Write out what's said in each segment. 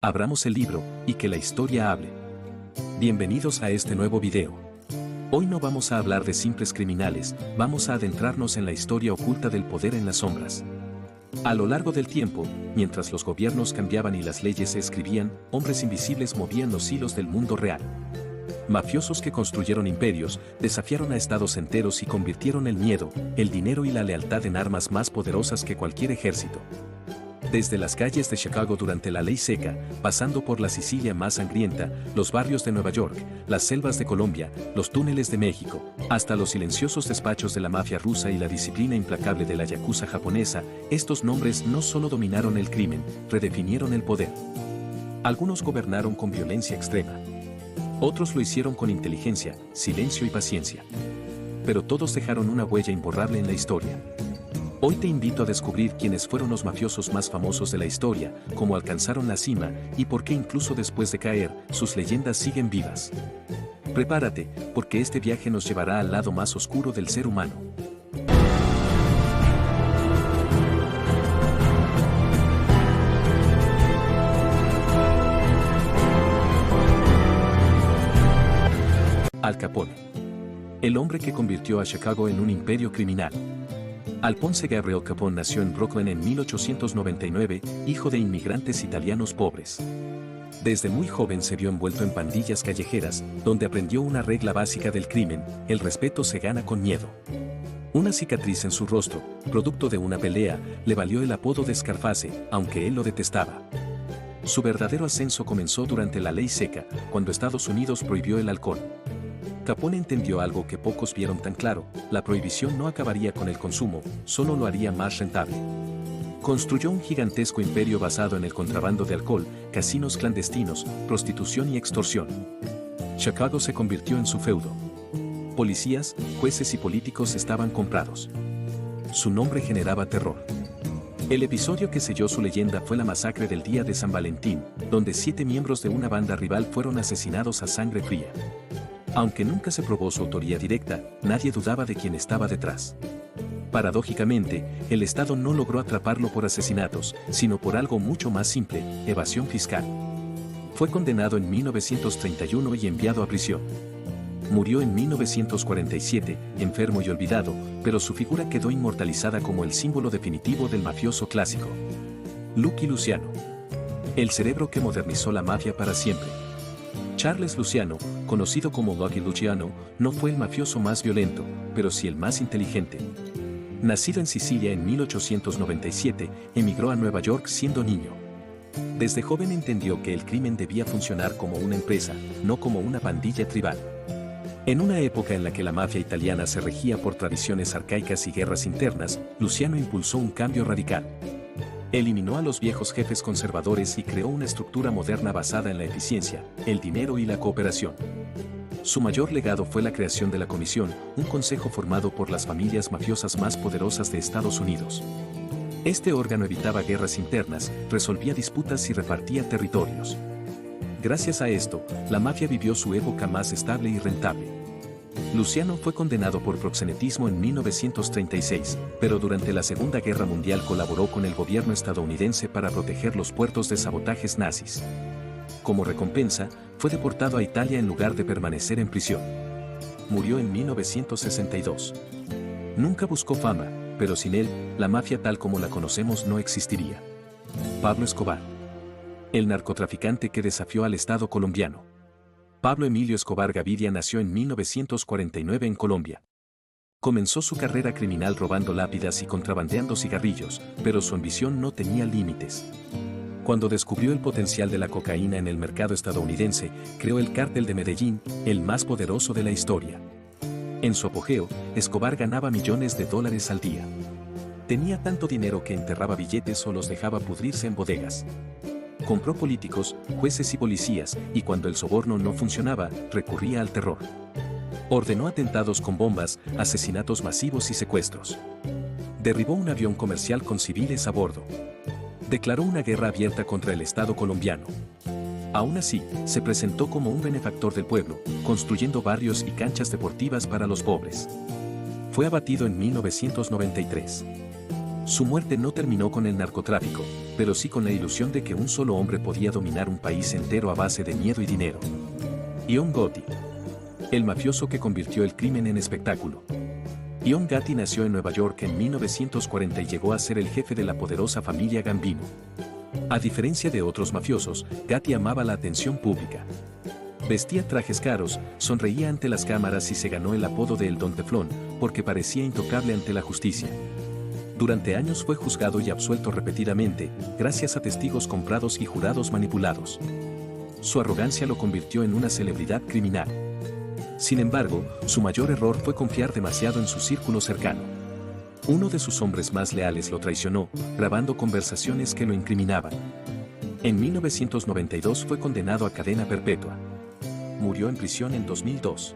Abramos el libro, y que la historia hable. Bienvenidos a este nuevo video. Hoy no vamos a hablar de simples criminales, vamos a adentrarnos en la historia oculta del poder en las sombras. A lo largo del tiempo, mientras los gobiernos cambiaban y las leyes se escribían, hombres invisibles movían los hilos del mundo real. Mafiosos que construyeron imperios, desafiaron a estados enteros y convirtieron el miedo, el dinero y la lealtad en armas más poderosas que cualquier ejército. Desde las calles de Chicago durante la Ley Seca, pasando por la Sicilia más sangrienta, los barrios de Nueva York, las selvas de Colombia, los túneles de México, hasta los silenciosos despachos de la mafia rusa y la disciplina implacable de la yakuza japonesa, estos nombres no solo dominaron el crimen, redefinieron el poder. Algunos gobernaron con violencia extrema. Otros lo hicieron con inteligencia, silencio y paciencia. Pero todos dejaron una huella imborrable en la historia. Hoy te invito a descubrir quiénes fueron los mafiosos más famosos de la historia, cómo alcanzaron la cima y por qué incluso después de caer, sus leyendas siguen vivas. Prepárate, porque este viaje nos llevará al lado más oscuro del ser humano. Al Capone. El hombre que convirtió a Chicago en un imperio criminal. Alphonse Gabriel Capone nació en Brooklyn en 1899, hijo de inmigrantes italianos pobres. Desde muy joven se vio envuelto en pandillas callejeras, donde aprendió una regla básica del crimen: el respeto se gana con miedo. Una cicatriz en su rostro, producto de una pelea, le valió el apodo de Scarface, aunque él lo detestaba. Su verdadero ascenso comenzó durante la Ley Seca, cuando Estados Unidos prohibió el alcohol. Capone entendió algo que pocos vieron tan claro: la prohibición no acabaría con el consumo, solo lo haría más rentable. Construyó un gigantesco imperio basado en el contrabando de alcohol, casinos clandestinos, prostitución y extorsión. Chicago se convirtió en su feudo. Policías, jueces y políticos estaban comprados. Su nombre generaba terror. El episodio que selló su leyenda fue la masacre del día de San Valentín, donde 7 miembros de una banda rival fueron asesinados a sangre fría. Aunque nunca se probó su autoría directa, nadie dudaba de quién estaba detrás. Paradójicamente, el Estado no logró atraparlo por asesinatos, sino por algo mucho más simple: evasión fiscal. Fue condenado en 1931 y enviado a prisión. Murió en 1947, enfermo y olvidado, pero su figura quedó inmortalizada como el símbolo definitivo del mafioso clásico. Lucky Luciano. El cerebro que modernizó la mafia para siempre. Charles Luciano, conocido como Lucky Luciano, no fue el mafioso más violento, pero sí el más inteligente. Nacido en Sicilia en 1897, emigró a Nueva York siendo niño. Desde joven entendió que el crimen debía funcionar como una empresa, no como una pandilla tribal. En una época en la que la mafia italiana se regía por tradiciones arcaicas y guerras internas, Luciano impulsó un cambio radical. Eliminó a los viejos jefes conservadores y creó una estructura moderna basada en la eficiencia, el dinero y la cooperación. Su mayor legado fue la creación de la Comisión, un consejo formado por las familias mafiosas más poderosas de Estados Unidos. Este órgano evitaba guerras internas, resolvía disputas y repartía territorios. Gracias a esto, la mafia vivió su época más estable y rentable. Luciano fue condenado por proxenetismo en 1936, pero durante la Segunda Guerra Mundial colaboró con el gobierno estadounidense para proteger los puertos de sabotajes nazis. Como recompensa, fue deportado a Italia en lugar de permanecer en prisión. Murió en 1962. Nunca buscó fama, pero sin él, la mafia tal como la conocemos no existiría. Pablo Escobar. El narcotraficante que desafió al Estado colombiano. Pablo Emilio Escobar Gaviria nació en 1949 en Colombia. Comenzó su carrera criminal robando lápidas y contrabandeando cigarrillos, pero su ambición no tenía límites. Cuando descubrió el potencial de la cocaína en el mercado estadounidense, creó el Cártel de Medellín, el más poderoso de la historia. En su apogeo, Escobar ganaba millones de dólares al día. Tenía tanto dinero que enterraba billetes o los dejaba pudrirse en bodegas. Compró políticos, jueces y policías, y cuando el soborno no funcionaba, recurría al terror. Ordenó atentados con bombas, asesinatos masivos y secuestros. Derribó un avión comercial con civiles a bordo. Declaró una guerra abierta contra el Estado colombiano. Aún así, se presentó como un benefactor del pueblo, construyendo barrios y canchas deportivas para los pobres. Fue abatido en 1993. Su muerte no terminó con el narcotráfico, pero sí con la ilusión de que un solo hombre podía dominar un país entero a base de miedo y dinero. Ion Gotti. El mafioso que convirtió el crimen en espectáculo. Ion Gotti nació en Nueva York en 1940 y llegó a ser el jefe de la poderosa familia Gambino. A diferencia de otros mafiosos, Gotti amaba la atención pública. Vestía trajes caros, sonreía ante las cámaras y se ganó el apodo de El Don Teflón, porque parecía intocable ante la justicia. Durante años fue juzgado y absuelto repetidamente, gracias a testigos comprados y jurados manipulados. Su arrogancia lo convirtió en una celebridad criminal. Sin embargo, su mayor error fue confiar demasiado en su círculo cercano. Uno de sus hombres más leales lo traicionó, grabando conversaciones que lo incriminaban. En 1992 fue condenado a cadena perpetua. Murió en prisión en 2002.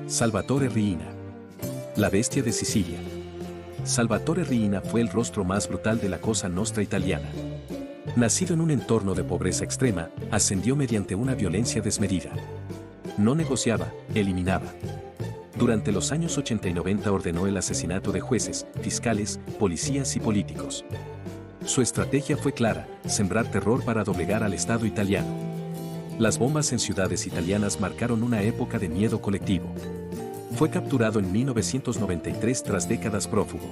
Salvatore Riina. La bestia de Sicilia. Salvatore Riina fue el rostro más brutal de la Cosa Nostra italiana. Nacido en un entorno de pobreza extrema, ascendió mediante una violencia desmedida. No negociaba, eliminaba. Durante los años 80 y 90 ordenó el asesinato de jueces, fiscales, policías y políticos. Su estrategia fue clara: sembrar terror para doblegar al Estado italiano. Las bombas en ciudades italianas marcaron una época de miedo colectivo. Fue capturado en 1993 tras décadas prófugo.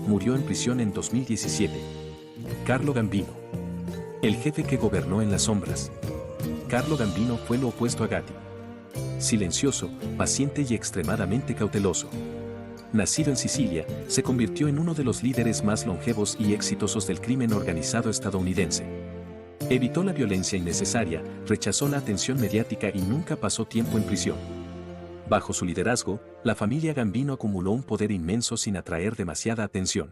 Murió en prisión en 2017. Carlo Gambino. El jefe que gobernó en las sombras. Carlo Gambino fue lo opuesto a Gotti. Silencioso, paciente y extremadamente cauteloso. Nacido en Sicilia, se convirtió en uno de los líderes más longevos y exitosos del crimen organizado estadounidense. Evitó la violencia innecesaria, rechazó la atención mediática y nunca pasó tiempo en prisión. Bajo su liderazgo, la familia Gambino acumuló un poder inmenso sin atraer demasiada atención.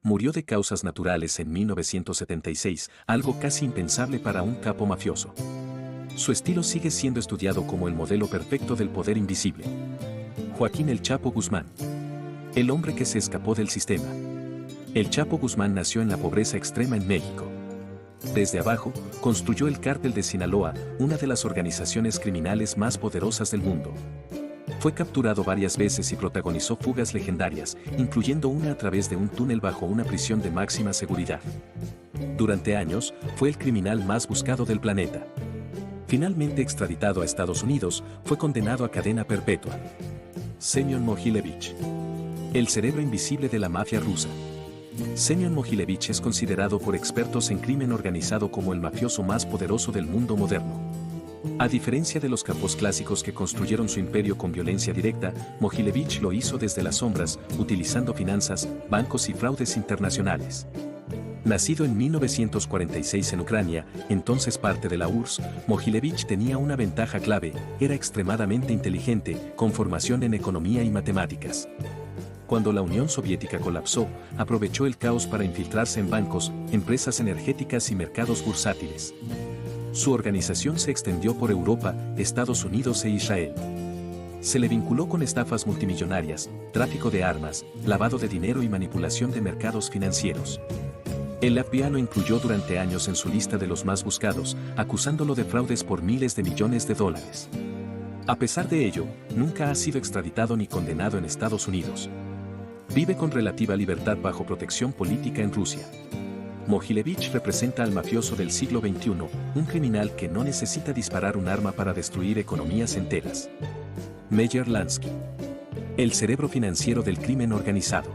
Murió de causas naturales en 1976, algo casi impensable para un capo mafioso. Su estilo sigue siendo estudiado como el modelo perfecto del poder invisible. Joaquín El Chapo Guzmán. El hombre que se escapó del sistema. El Chapo Guzmán nació en la pobreza extrema en México. Desde abajo, construyó el Cártel de Sinaloa, una de las organizaciones criminales más poderosas del mundo. Fue capturado varias veces y protagonizó fugas legendarias, incluyendo una a través de un túnel bajo una prisión de máxima seguridad. Durante años, fue el criminal más buscado del planeta. Finalmente extraditado a Estados Unidos, fue condenado a cadena perpetua. Semyon Mogilevich. El cerebro invisible de la mafia rusa. Semyon Mogilevich es considerado por expertos en crimen organizado como el mafioso más poderoso del mundo moderno. A diferencia de los capos clásicos que construyeron su imperio con violencia directa, Mogilevich lo hizo desde las sombras, utilizando finanzas, bancos y fraudes internacionales. Nacido en 1946 en Ucrania, entonces parte de la URSS, Mogilevich tenía una ventaja clave: era extremadamente inteligente, con formación en economía y matemáticas. Cuando la Unión Soviética colapsó, aprovechó el caos para infiltrarse en bancos, empresas energéticas y mercados bursátiles. Su organización se extendió por Europa, Estados Unidos e Israel. Se le vinculó con estafas multimillonarias, tráfico de armas, lavado de dinero y manipulación de mercados financieros. El FBI lo incluyó durante años en su lista de los más buscados, acusándolo de fraudes por miles de millones de dólares. A pesar de ello, nunca ha sido extraditado ni condenado en Estados Unidos. Vive con relativa libertad bajo protección política en Rusia. Mogilevich representa al mafioso del siglo XXI, un criminal que no necesita disparar un arma para destruir economías enteras. Meyer Lansky. El cerebro financiero del crimen organizado.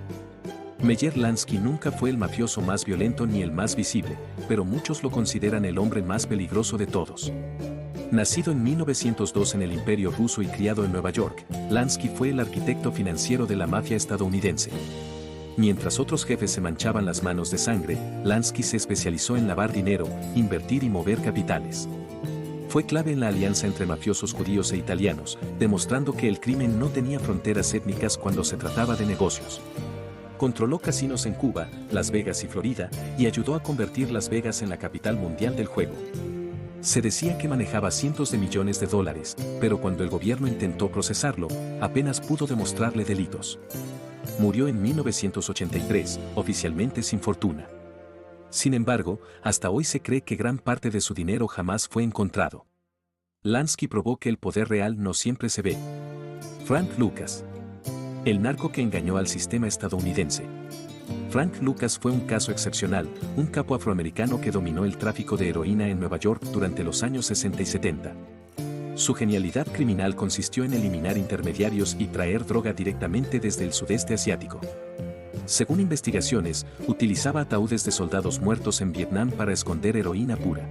Meyer Lansky nunca fue el mafioso más violento ni el más visible, pero muchos lo consideran el hombre más peligroso de todos. Nacido en 1902 en el Imperio Ruso y criado en Nueva York, Lansky fue el arquitecto financiero de la mafia estadounidense. Mientras otros jefes se manchaban las manos de sangre, Lansky se especializó en lavar dinero, invertir y mover capitales. Fue clave en la alianza entre mafiosos judíos e italianos, demostrando que el crimen no tenía fronteras étnicas cuando se trataba de negocios. Controló casinos en Cuba, Las Vegas y Florida, y ayudó a convertir Las Vegas en la capital mundial del juego. Se decía que manejaba cientos de millones de dólares, pero cuando el gobierno intentó procesarlo, apenas pudo demostrarle delitos. Murió en 1983, oficialmente sin fortuna. Sin embargo, hasta hoy se cree que gran parte de su dinero jamás fue encontrado. Lansky probó que el poder real no siempre se ve. Frank Lucas. El narco que engañó al sistema estadounidense. Frank Lucas fue un caso excepcional, un capo afroamericano que dominó el tráfico de heroína en Nueva York durante los años 60 y 70. Su genialidad criminal consistió en eliminar intermediarios y traer droga directamente desde el sudeste asiático. Según investigaciones, utilizaba ataúdes de soldados muertos en Vietnam para esconder heroína pura.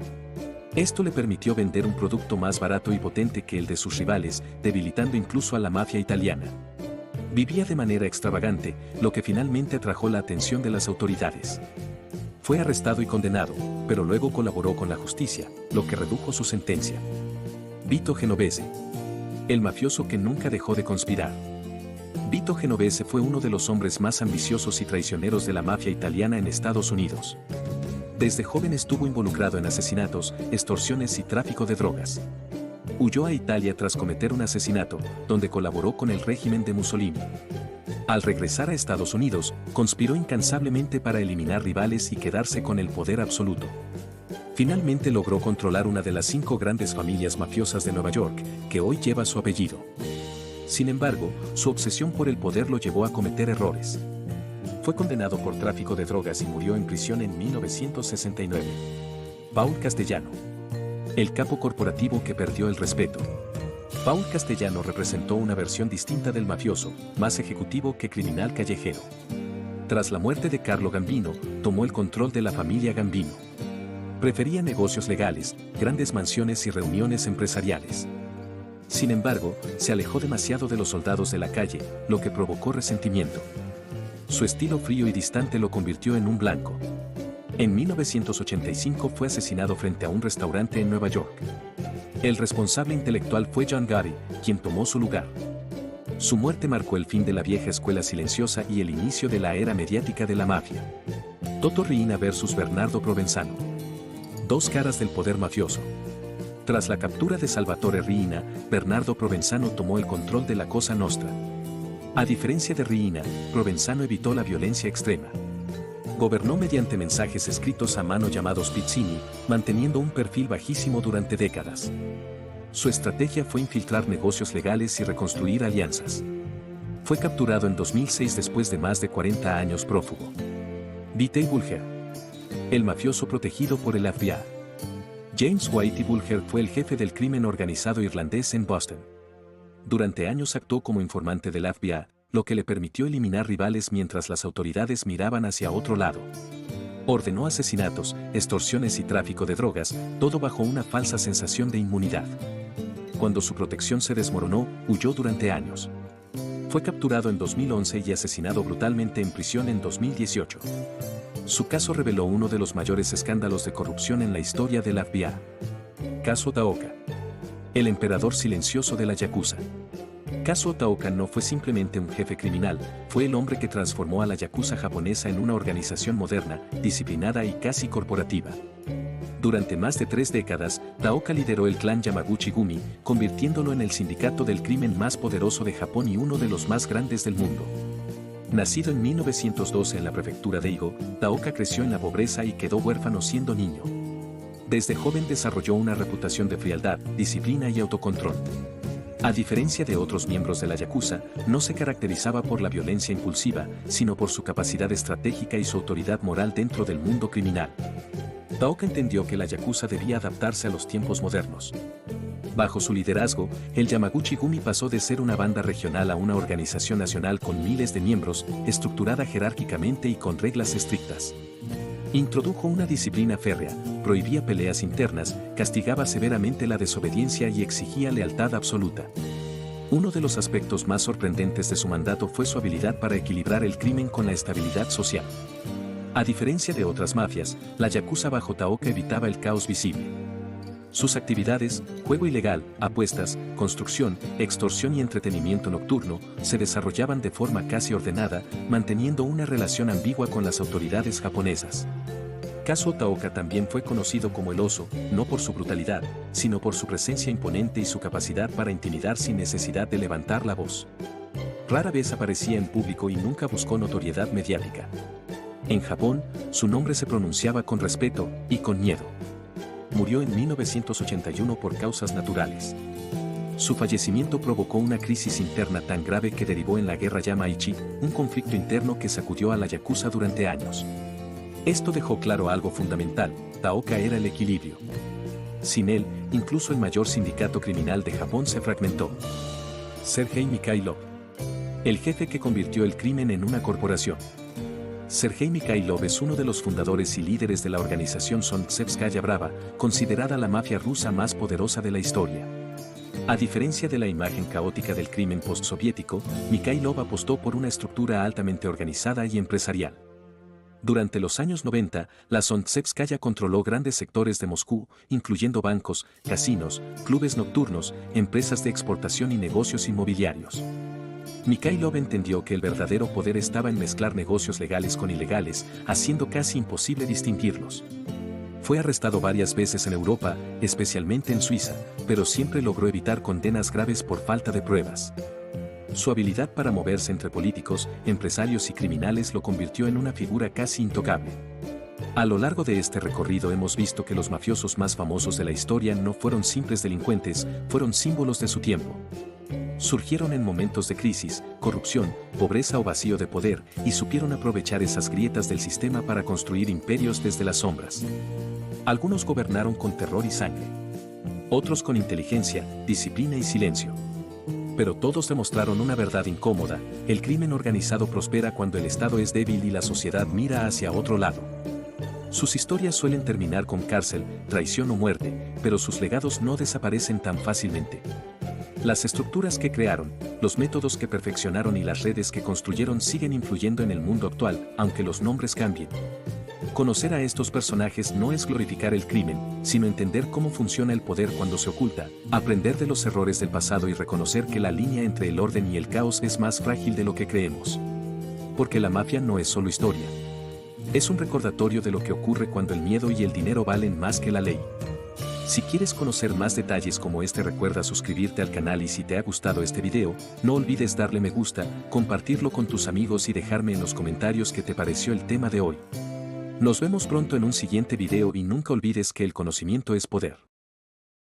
Esto le permitió vender un producto más barato y potente que el de sus rivales, debilitando incluso a la mafia italiana. Vivía de manera extravagante, lo que finalmente atrajo la atención de las autoridades. Fue arrestado y condenado, pero luego colaboró con la justicia, lo que redujo su sentencia. Vito Genovese. El mafioso que nunca dejó de conspirar. Vito Genovese fue uno de los hombres más ambiciosos y traicioneros de la mafia italiana en Estados Unidos. Desde joven estuvo involucrado en asesinatos, extorsiones y tráfico de drogas. Huyó a Italia tras cometer un asesinato, donde colaboró con el régimen de Mussolini. Al regresar a Estados Unidos, conspiró incansablemente para eliminar rivales y quedarse con el poder absoluto. Finalmente logró controlar una de las 5 grandes familias mafiosas de Nueva York, que hoy lleva su apellido. Sin embargo, su obsesión por el poder lo llevó a cometer errores. Fue condenado por tráfico de drogas y murió en prisión en 1969. Paul Castellano. El capo corporativo que perdió el respeto. Paul Castellano representó una versión distinta del mafioso, más ejecutivo que criminal callejero. Tras la muerte de Carlo Gambino, tomó el control de la familia Gambino. Prefería negocios legales, grandes mansiones y reuniones empresariales. Sin embargo, se alejó demasiado de los soldados de la calle, lo que provocó resentimiento. Su estilo frío y distante lo convirtió en un blanco. En 1985 fue asesinado frente a un restaurante en Nueva York. El responsable intelectual fue John Gotti, quien tomó su lugar. Su muerte marcó el fin de la vieja escuela silenciosa y el inicio de la era mediática de la mafia. Toto Riina vs Bernardo Provenzano. Dos caras del poder mafioso. Tras la captura de Salvatore Riina, Bernardo Provenzano tomó el control de la Cosa Nostra. A diferencia de Riina, Provenzano evitó la violencia extrema. Gobernó mediante mensajes escritos a mano llamados pizzini, manteniendo un perfil bajísimo durante décadas. Su estrategia fue infiltrar negocios legales y reconstruir alianzas. Fue capturado en 2006 después de más de 40 años prófugo. Whitey Bulger. El mafioso protegido por el FBI. James Whitey Bulger fue el jefe del crimen organizado irlandés en Boston. Durante años actuó como informante del FBI, lo que le permitió eliminar rivales mientras las autoridades miraban hacia otro lado. Ordenó asesinatos, extorsiones y tráfico de drogas, todo bajo una falsa sensación de inmunidad. Cuando su protección se desmoronó, huyó durante años. Fue capturado en 2011 y asesinado brutalmente en prisión en 2018. Su caso reveló uno de los mayores escándalos de corrupción en la historia del FBI. Caso Otaoka. El emperador silencioso de la Yakuza. Kazuo Otaoka no fue simplemente un jefe criminal, fue el hombre que transformó a la Yakuza japonesa en una organización moderna, disciplinada y casi corporativa. Durante más de 3 décadas, Otaoka lideró el clan Yamaguchi-gumi, convirtiéndolo en el sindicato del crimen más poderoso de Japón y uno de los más grandes del mundo. Nacido en 1912 en la prefectura de Higo, Otaoka creció en la pobreza y quedó huérfano siendo niño. Desde joven desarrolló una reputación de frialdad, disciplina y autocontrol. A diferencia de otros miembros de la Yakuza, no se caracterizaba por la violencia impulsiva, sino por su capacidad estratégica y su autoridad moral dentro del mundo criminal. Otaoka entendió que la Yakuza debía adaptarse a los tiempos modernos. Bajo su liderazgo, el Yamaguchi-gumi pasó de ser una banda regional a una organización nacional con miles de miembros, estructurada jerárquicamente y con reglas estrictas. Introdujo una disciplina férrea, prohibía peleas internas, castigaba severamente la desobediencia y exigía lealtad absoluta. Uno de los aspectos más sorprendentes de su mandato fue su habilidad para equilibrar el crimen con la estabilidad social. A diferencia de otras mafias, la Yakuza bajo Otaoka evitaba el caos visible. Sus actividades, juego ilegal, apuestas, construcción, extorsión y entretenimiento nocturno, se desarrollaban de forma casi ordenada, manteniendo una relación ambigua con las autoridades japonesas. Kazuo Otaoka también fue conocido como el oso, no por su brutalidad, sino por su presencia imponente y su capacidad para intimidar sin necesidad de levantar la voz. Rara vez aparecía en público y nunca buscó notoriedad mediática. En Japón, su nombre se pronunciaba con respeto y con miedo. Murió en 1981 por causas naturales. Su fallecimiento provocó una crisis interna tan grave que derivó en la guerra Yamaichi, un conflicto interno que sacudió a la Yakuza durante años. Esto dejó claro algo fundamental: Taoka era el equilibrio. Sin él, incluso el mayor sindicato criminal de Japón se fragmentó. Sergei Mikhailov, el jefe que convirtió el crimen en una corporación. Sergei Mikhailov es uno de los fundadores y líderes de la organización Solzhenitsynskaya Brava, considerada la mafia rusa más poderosa de la historia. A diferencia de la imagen caótica del crimen postsoviético, Mikhailov apostó por una estructura altamente organizada y empresarial. Durante los años 90, la Solzhenitsynskaya controló grandes sectores de Moscú, incluyendo bancos, casinos, clubes nocturnos, empresas de exportación y negocios inmobiliarios. Mikhailov entendió que el verdadero poder estaba en mezclar negocios legales con ilegales, haciendo casi imposible distinguirlos. Fue arrestado varias veces en Europa, especialmente en Suiza, pero siempre logró evitar condenas graves por falta de pruebas. Su habilidad para moverse entre políticos, empresarios y criminales lo convirtió en una figura casi intocable. A lo largo de este recorrido hemos visto que los mafiosos más famosos de la historia no fueron simples delincuentes, fueron símbolos de su tiempo. Surgieron en momentos de crisis, corrupción, pobreza o vacío de poder, y supieron aprovechar esas grietas del sistema para construir imperios desde las sombras. Algunos gobernaron con terror y sangre. Otros con inteligencia, disciplina y silencio. Pero todos demostraron una verdad incómoda: el crimen organizado prospera cuando el Estado es débil y la sociedad mira hacia otro lado. Sus historias suelen terminar con cárcel, traición o muerte, pero sus legados no desaparecen tan fácilmente. Las estructuras que crearon, los métodos que perfeccionaron y las redes que construyeron siguen influyendo en el mundo actual, aunque los nombres cambien. Conocer a estos personajes no es glorificar el crimen, sino entender cómo funciona el poder cuando se oculta, aprender de los errores del pasado y reconocer que la línea entre el orden y el caos es más frágil de lo que creemos. Porque la mafia no es solo historia. Es un recordatorio de lo que ocurre cuando el miedo y el dinero valen más que la ley. Si quieres conocer más detalles como este, recuerda suscribirte al canal, y si te ha gustado este video, no olvides darle me gusta, compartirlo con tus amigos y dejarme en los comentarios qué te pareció el tema de hoy. Nos vemos pronto en un siguiente video y nunca olvides que el conocimiento es poder.